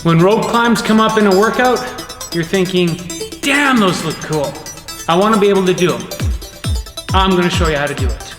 When rope climbs come up in a workout, you're thinking, damn, those look cool. I want to be able to do them. I'm going to show you how to do it.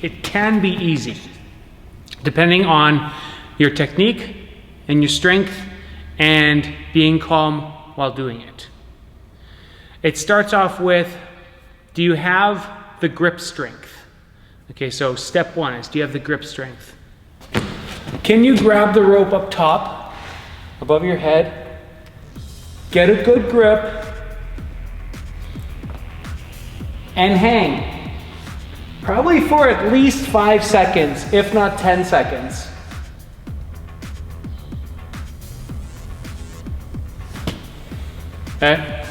It can be easy, depending on your technique and your strength and being calm while doing it. It starts off with, do you have the grip strength? Okay, so step one is, do you have the grip strength? Can you grab the rope up top, above your head, get a good grip, and hang? Probably for at least 5 seconds, if not 10 seconds. Okay?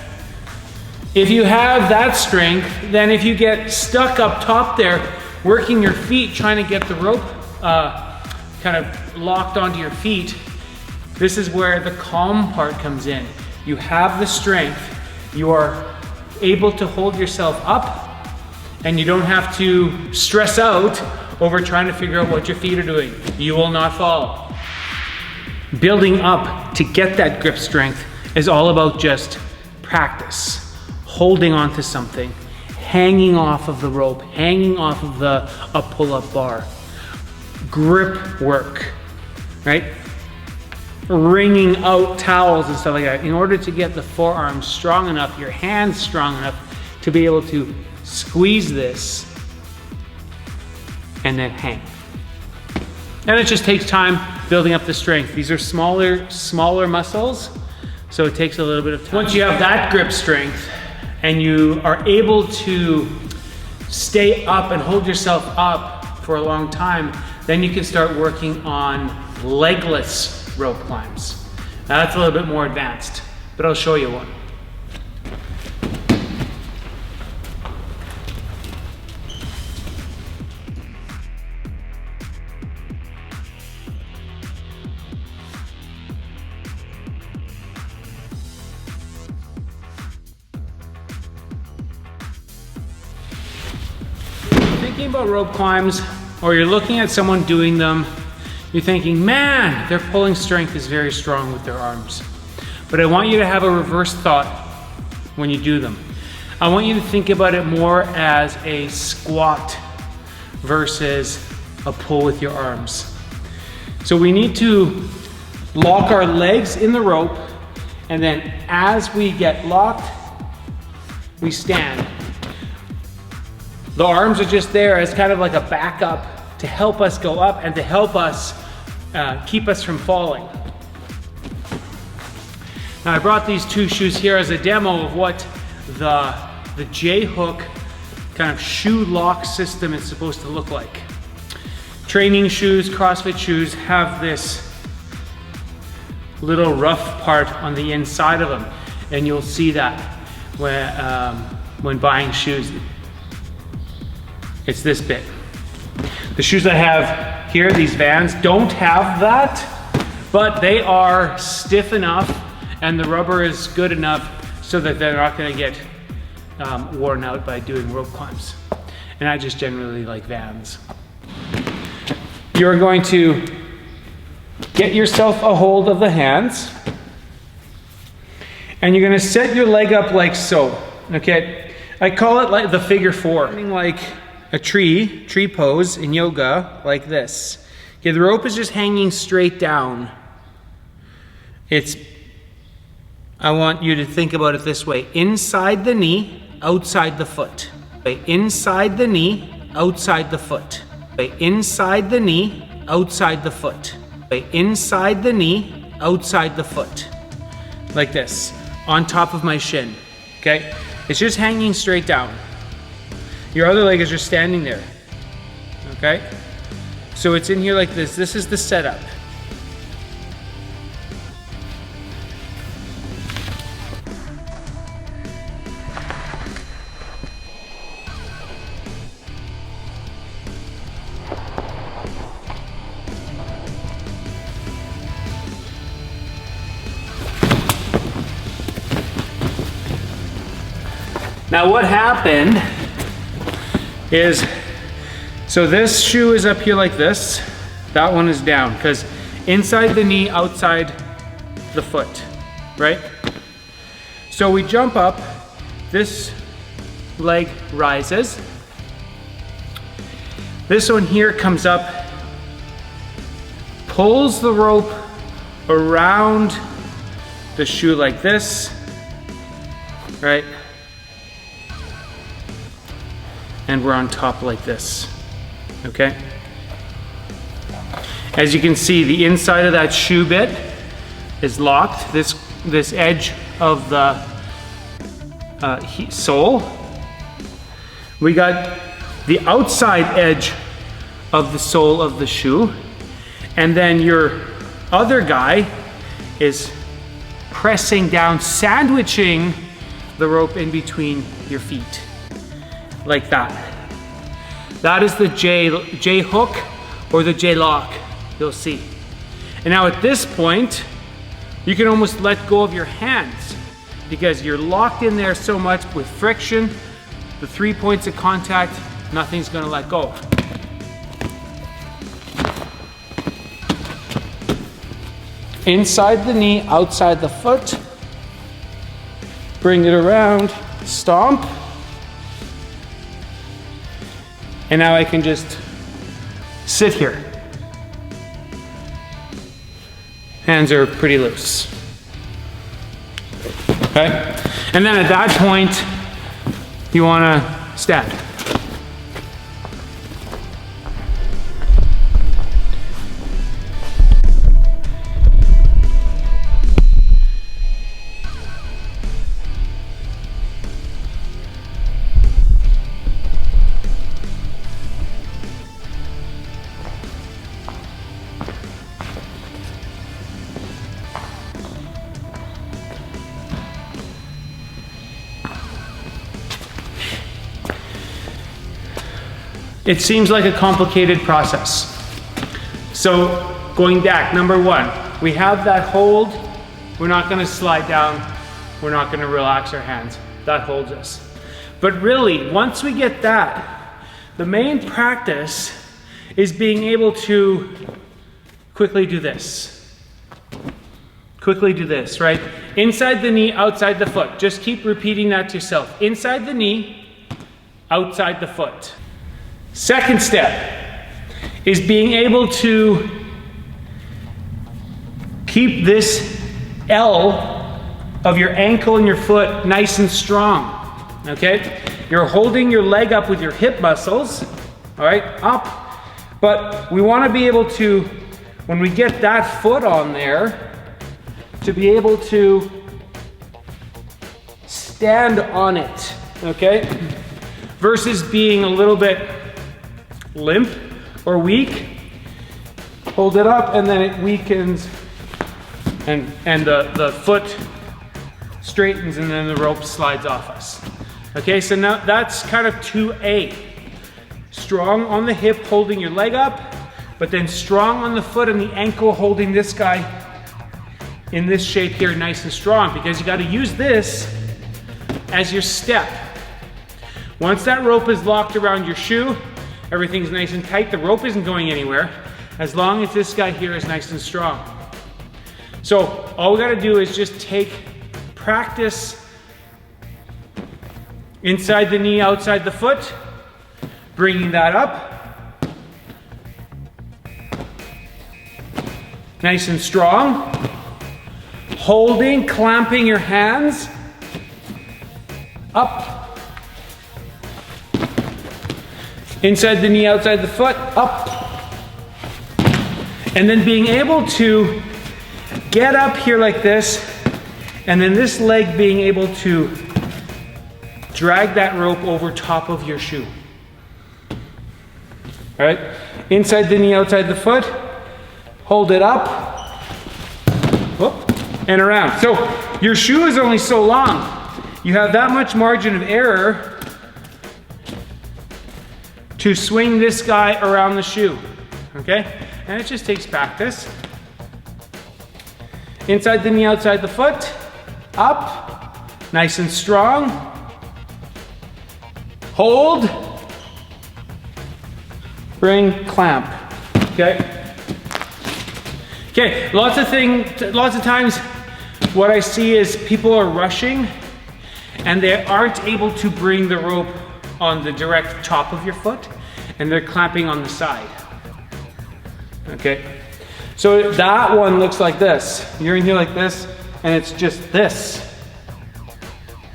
If you have that strength, then if you get stuck up top there, working your feet, trying to get the rope kind of locked onto your feet, this is where the calm part comes in. You have the strength, you are able to hold yourself up, and you don't have to stress out over trying to figure out what your feet are doing. You will not fall. Building up to get that grip strength is all about just practice. Holding on to something, hanging off of the rope, hanging off of a pull-up bar. Grip work, right? Wringing out towels and stuff like that in order to get the forearms strong enough, your hands strong enough to be able to squeeze this and then hang. And it just takes time building up the strength. These are smaller muscles, so it takes a little bit of time. Once you have that grip strength and you are able to stay up and hold yourself up for a long time, then you can start working on legless rope climbs. Now that's a little bit more advanced, but I'll show you one. Thinking about rope climbs, or you're looking at someone doing them, you're thinking, man, their pulling strength is very strong with their arms. But I want you to have a reverse thought when you do them. I want you to think about it more as a squat versus a pull with your arms. So we need to lock our legs in the rope, and then as we get locked, we stand. The arms are just there as kind of like a backup to help us go up and to help us keep us from falling. Now I brought these two shoes here as a demo of what the J-hook kind of shoe lock system is supposed to look like. Training shoes, CrossFit shoes have this little rough part on the inside of them, and you'll see that when buying shoes. It's this bit. The shoes I have here, these Vans, don't have that, but they are stiff enough and the rubber is good enough so that they're not gonna get worn out by doing rope climbs. And I just generally like Vans. You're going to get yourself a hold of the hands, and you're gonna set your leg up like so, okay? I call it like the figure four, like a tree pose in yoga, like this. Okay, the rope is just hanging straight down. I want you to think about it this way: inside the knee, outside the foot. Okay, inside the knee, outside the foot. Okay, inside the knee, outside the foot. Okay, inside the knee, outside the foot. Like this, on top of my shin. Okay, it's just hanging straight down. Your other leg is just standing there, okay? So it's in here like this. This is the setup. Now what happened is, so this shoe is up here like this, that one is down, because inside the knee, outside the foot, right? So we jump up, this leg rises, this one here comes up, pulls the rope around the shoe like this, right? And we're on top like this, okay? As you can see, the inside of that shoe bit is locked. This edge of the sole. We got the outside edge of the sole of the shoe. And then your other guy is pressing down, sandwiching the rope in between your feet. Like that. That is the J hook or the J lock, you'll see. And now at this point, you can almost let go of your hands because you're locked in there so much with friction, the 3 points of contact, nothing's gonna let go. Inside the knee, outside the foot. Bring it around, stomp. And now I can just sit here. Hands are pretty loose. Okay? And then at that point, you wanna stand. It seems like a complicated process. So going back, number one, we have that hold. We're not gonna slide down. We're not gonna relax our hands. That holds us. But really, once we get that, the main practice is being able to quickly do this. Quickly do this, right? Inside the knee, outside the foot. Just keep repeating that to yourself. Inside the knee, outside the foot. Second step is being able to keep this L of your ankle and your foot nice and strong, okay? You're holding your leg up with your hip muscles, all right, up, but we want to be able to, when we get that foot on there, to be able to stand on it, okay? Versus being a little bit limp or weak. Hold it up and then it weakens and the foot straightens and then the rope slides off us. Okay, so now that's kind of 2A. Strong on the hip, holding your leg up, but then strong on the foot and the ankle, holding this guy in this shape here, nice and strong, because you got to use this as your step. Once that rope is locked around your shoe, everything's nice and tight. The rope isn't going anywhere as long as this guy here is nice and strong. So all we got to do is just take practice inside the knee, outside the foot, bringing that up. Nice and strong. Holding, clamping your hands up. Inside the knee, outside the foot, up. And then being able to get up here like this, and then this leg being able to drag that rope over top of your shoe. All right? Inside the knee, outside the foot, hold it up, whoop, and around. So your shoe is only so long. You have that much margin of error to swing this guy around the shoe, okay? And it just takes practice. Inside the knee, outside the foot, up, nice and strong. Hold, bring, clamp, okay? Okay, lots of times what I see is people are rushing and they aren't able to bring the rope on the direct top of your foot and they're clamping on the side. Okay, so that one looks like this. You're in here like this and it's just this.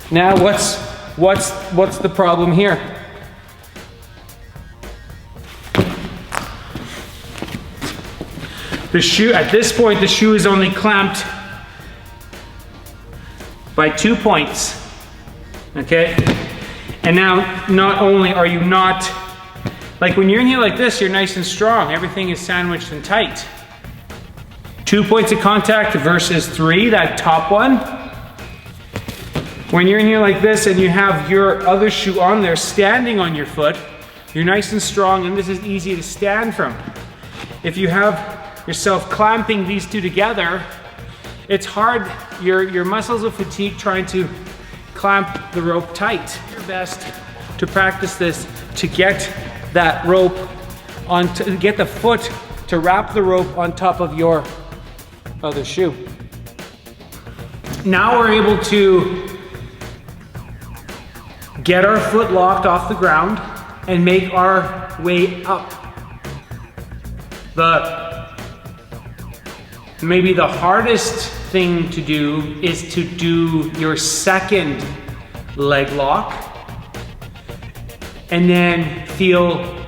Now what's the problem here? The shoe, at this point, the shoe is only clamped by 2 points, okay? And now, not only are you not, like when you're in here like this, you're nice and strong. Everything is sandwiched and tight. 2 points of contact versus 3, that top one. When you're in here like this and you have your other shoe on there standing on your foot, you're nice and strong and this is easy to stand from. If you have yourself clamping these two together, it's hard, your muscles will fatigue trying to clamp the rope tight. Your best to practice this to get that rope on, to get the foot to wrap the rope on top of your other shoe. Now we're able to get our foot locked off the ground and make our way up. Maybe the hardest thing to do is to do your second leg lock and then feel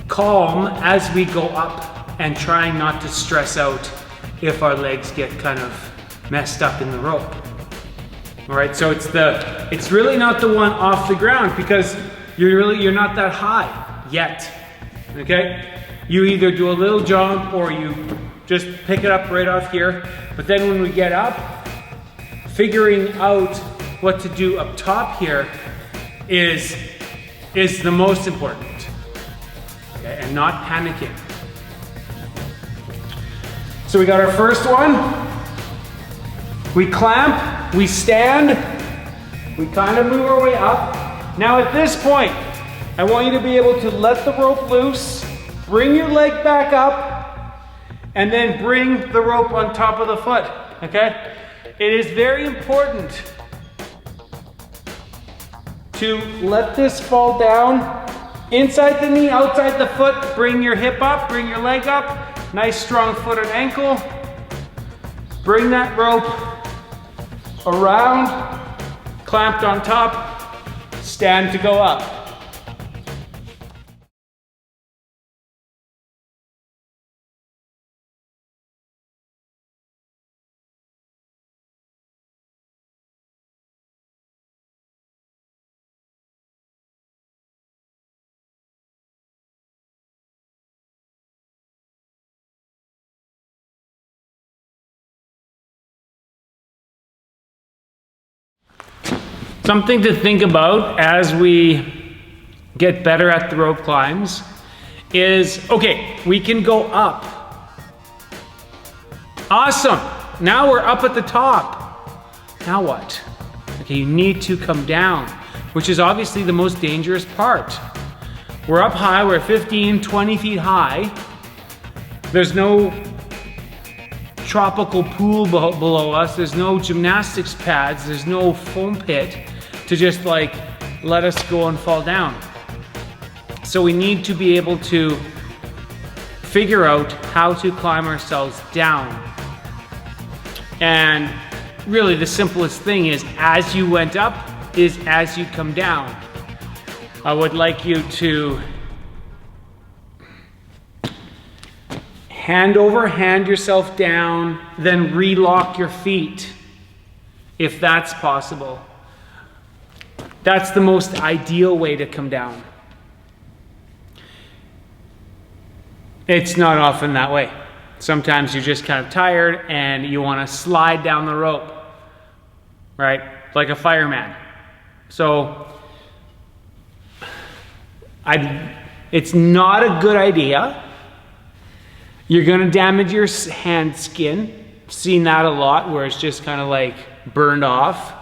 calm as we go up and trying not to stress out if our legs get kind of messed up in the rope. All right, so it's really not the one off the ground because you're not that high yet, okay? You either do a little jump or you just pick it up right off here. But then when we get up, figuring out what to do up top here is the most important, okay? And not panicking. So we got our first one. We clamp, we stand, we kind of move our way up. Now at this point, I want you to be able to let the rope loose, bring your leg back up, and then bring the rope on top of the foot, okay? It is very important to let this fall down. Inside the knee, outside the foot, bring your hip up, bring your leg up. Nice strong foot and ankle. Bring that rope around, clamped on top, stand to go up. Something to think about as we get better at the rope climbs is, okay, we can go up. Awesome, now we're up at the top. Now what? Okay, you need to come down, which is obviously the most dangerous part. We're up high, we're 15, 20 feet high. There's no tropical pool below us, there's no gymnastics pads, there's no foam pit to just like let us go and fall down. So we need to be able to figure out how to climb ourselves down. And really the simplest thing is as you went up is as you come down. I would like you to hand over hand yourself down, then relock your feet if that's possible. That's the most ideal way to come down. It's not often that way. Sometimes you're just kind of tired and you want to slide down the rope, right? Like a fireman. So it's not a good idea. You're going to damage your hand skin. I've seen that a lot where it's just kind of like burned off.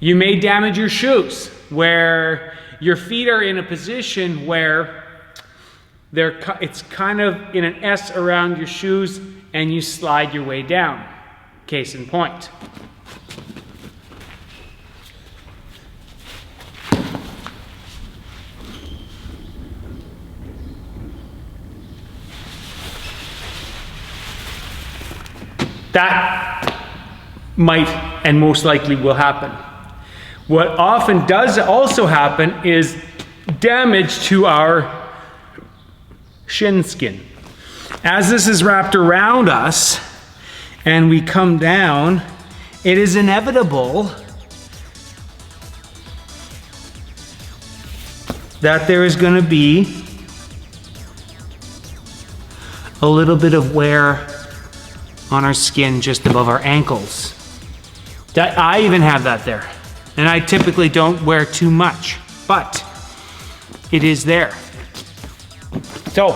You may damage your shoes where your feet are in a position where it's kind of in an S around your shoes, and you slide your way down. Case in point. That might and most likely will happen. What often does also happen is damage to our shin skin. As this is wrapped around us and we come down, it is inevitable that there is going to be a little bit of wear on our skin just above our ankles. I even have that there. And I typically don't wear too much, but it is there. So,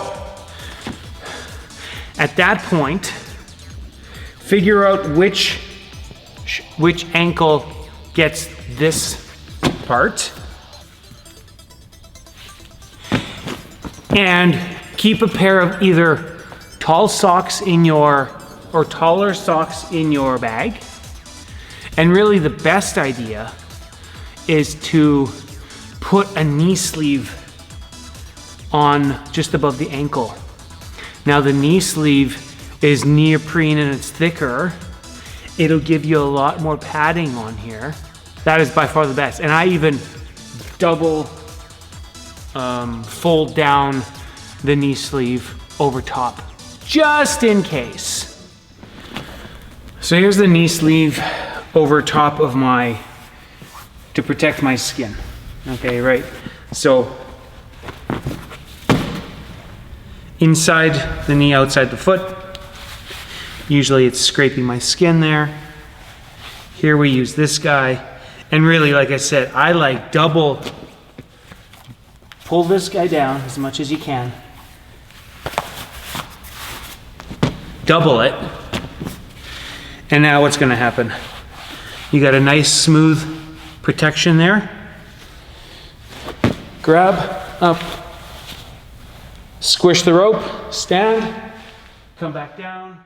at that point, figure out which ankle gets this part. And keep a pair of either tall socks or taller socks in your bag. And really the best idea is to put a knee sleeve on just above the ankle. Now the knee sleeve is neoprene and it's thicker. It'll give you a lot more padding on here. That is by far the best. And I even double fold down the knee sleeve over top, just in case. So here's the knee sleeve over top of to protect my skin. Okay, right? So inside the knee, outside the foot. Usually it's scraping my skin there. Here we use this guy. And really, like I said, I like double, pull this guy down as much as you can. Double it. And now what's gonna happen? You got a nice smooth protection there. Grab up, squish the rope, stand, come back down.